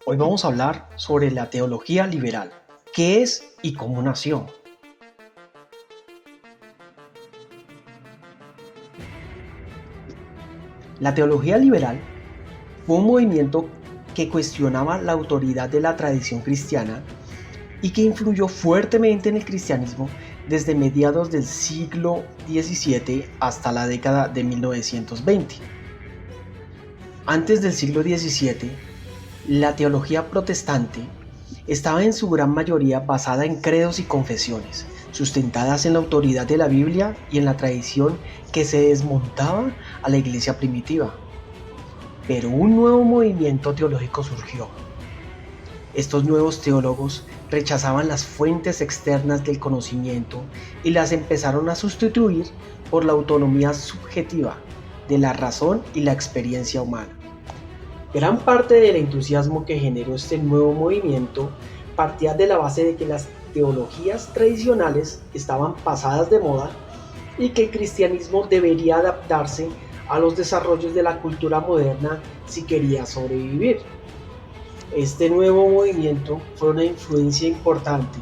Hoy vamos a hablar sobre la teología liberal, qué es y cómo nació. La teología liberal fue un movimiento que cuestionaba la autoridad de la tradición cristiana y que influyó fuertemente en el cristianismo desde mediados del siglo XVII hasta la década de 1920. Antes del siglo XVII, la teología protestante estaba en su gran mayoría basada en credos y confesiones, sustentadas en la autoridad de la Biblia y en la tradición que se desmontaba a la iglesia primitiva. Pero un nuevo movimiento teológico surgió. Estos nuevos teólogos rechazaban las fuentes externas del conocimiento y las empezaron a sustituir por la autonomía subjetiva de la razón y la experiencia humana. Gran parte del entusiasmo que generó este nuevo movimiento partía de la base de que las teologías tradicionales estaban pasadas de moda y que el cristianismo debería adaptarse a los desarrollos de la cultura moderna si quería sobrevivir. Este nuevo movimiento fue una influencia importante,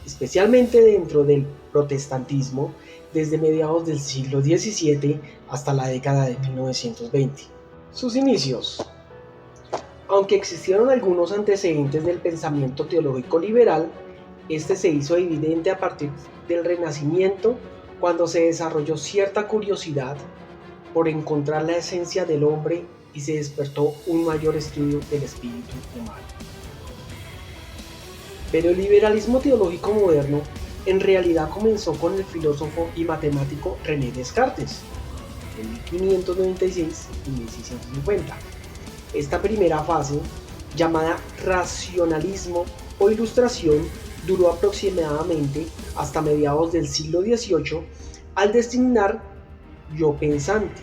especialmente dentro del protestantismo, desde mediados del siglo XVII hasta la década de 1920. Sus inicios. Aunque existieron algunos antecedentes del pensamiento teológico liberal, este se hizo evidente a partir del Renacimiento, cuando se desarrolló cierta curiosidad por encontrar la esencia del hombre y se despertó un mayor estudio del espíritu humano. Pero el liberalismo teológico moderno en realidad comenzó con el filósofo y matemático René Descartes, de 1596 y 1650. Esta primera fase, llamada racionalismo o ilustración, duró aproximadamente hasta mediados del siglo XVIII, al designar yo pensante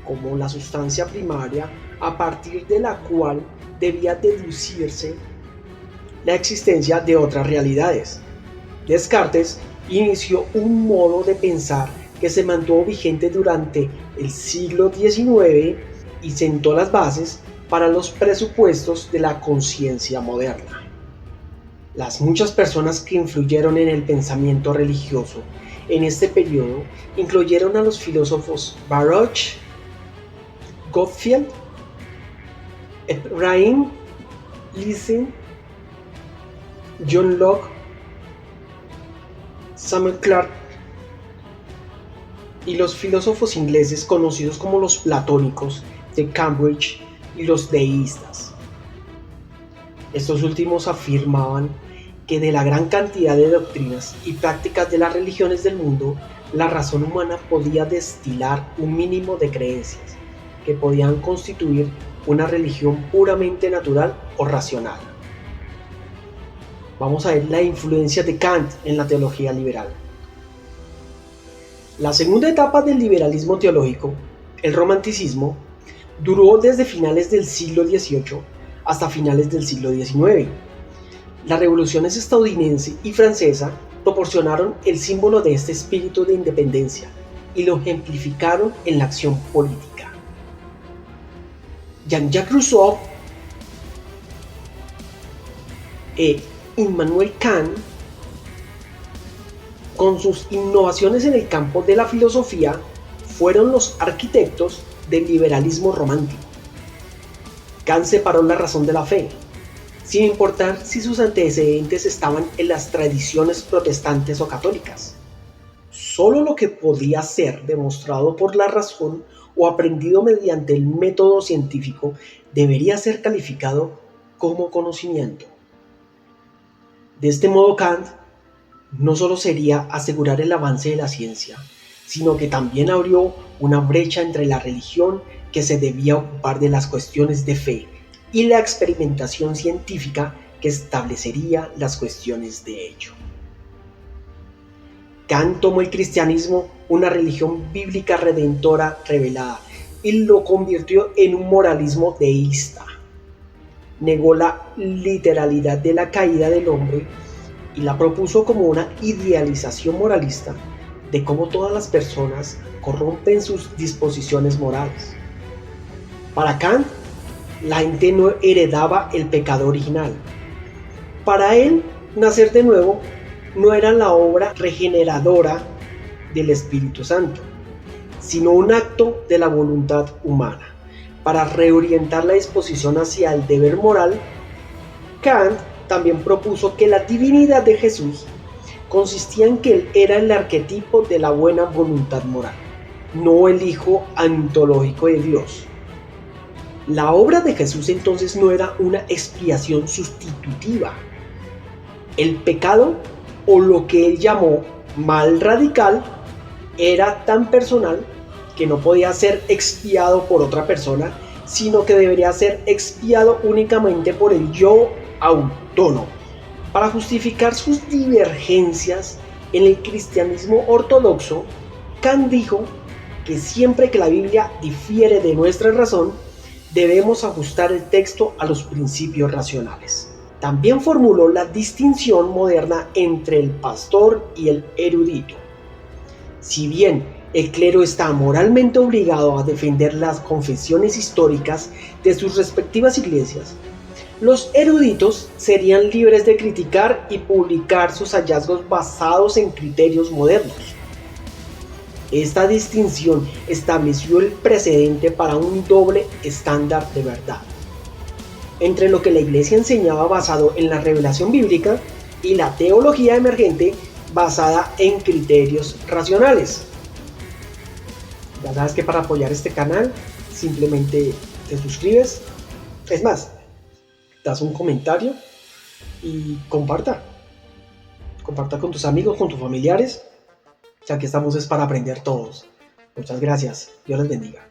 como la sustancia primaria a partir de la cual debía deducirse la existencia de otras realidades. Descartes inició un modo de pensar que se mantuvo vigente durante el siglo XIX y sentó las bases para los presupuestos de la conciencia moderna. Las muchas personas que influyeron en el pensamiento religioso en este periodo incluyeron a los filósofos Baruch, Gottfried, Ephraim Lessing, John Locke, Samuel Clarke y los filósofos ingleses conocidos como los platónicos de Cambridge y los deístas. Estos últimos afirmaban que de la gran cantidad de doctrinas y prácticas de las religiones del mundo, la razón humana podía destilar un mínimo de creencias que podían constituir una religión puramente natural o racional. Vamos a ver la influencia de Kant en la teología liberal. La segunda etapa del liberalismo teológico, el romanticismo, duró desde finales del siglo XVIII hasta finales del siglo XIX. Las revoluciones estadounidense y francesa proporcionaron el símbolo de este espíritu de independencia y lo ejemplificaron en la acción política. Jean-Jacques Rousseau e Immanuel Kant, con sus innovaciones en el campo de la filosofía, fueron los arquitectos del liberalismo romántico. Kant separó la razón de la fe, sin importar si sus antecedentes estaban en las tradiciones protestantes o católicas. Solo lo que podía ser demostrado por la razón o aprendido mediante el método científico debería ser calificado como conocimiento. De este modo, Kant no solo sería asegurar el avance de la ciencia, sino que también abrió una brecha entre la religión, que se debía ocupar de las cuestiones de fe, y la experimentación científica, que establecería las cuestiones de hecho. Kant tomó el cristianismo, una religión bíblica redentora revelada, y lo convirtió en un moralismo deísta. Negó la literalidad de la caída del hombre y la propuso como una idealización moralista de cómo todas las personas corrompen sus disposiciones morales. Para Kant, la gente no heredaba el pecado original. Para él, nacer de nuevo no era la obra regeneradora del Espíritu Santo, sino un acto de la voluntad humana. Para reorientar la disposición hacia el deber moral, Kant también propuso que la divinidad de Jesús consistía en que él era el arquetipo de la buena voluntad moral, no el hijo antológico de Dios. La obra de Jesús entonces no era una expiación sustitutiva. El pecado, o lo que él llamó mal radical, era tan personal que no podía ser expiado por otra persona, sino que debería ser expiado únicamente por el yo autónomo. Para justificar sus divergencias en el cristianismo ortodoxo, Kant dijo que siempre que la Biblia difiere de nuestra razón, debemos ajustar el texto a los principios racionales. También formuló la distinción moderna entre el pastor y el erudito. Si bien el clero está moralmente obligado a defender las confesiones históricas de sus respectivas iglesias, los eruditos serían libres de criticar y publicar sus hallazgos basados en criterios modernos. Esta distinción estableció el precedente para un doble estándar de verdad, entre lo que la Iglesia enseñaba basado en la revelación bíblica y la teología emergente basada en criterios racionales. Ya sabes que para apoyar este canal simplemente te suscribes, es más, das un comentario y comparta con tus amigos, con tus familiares, ya que estamos es para aprender todos. Muchas gracias, Dios les bendiga.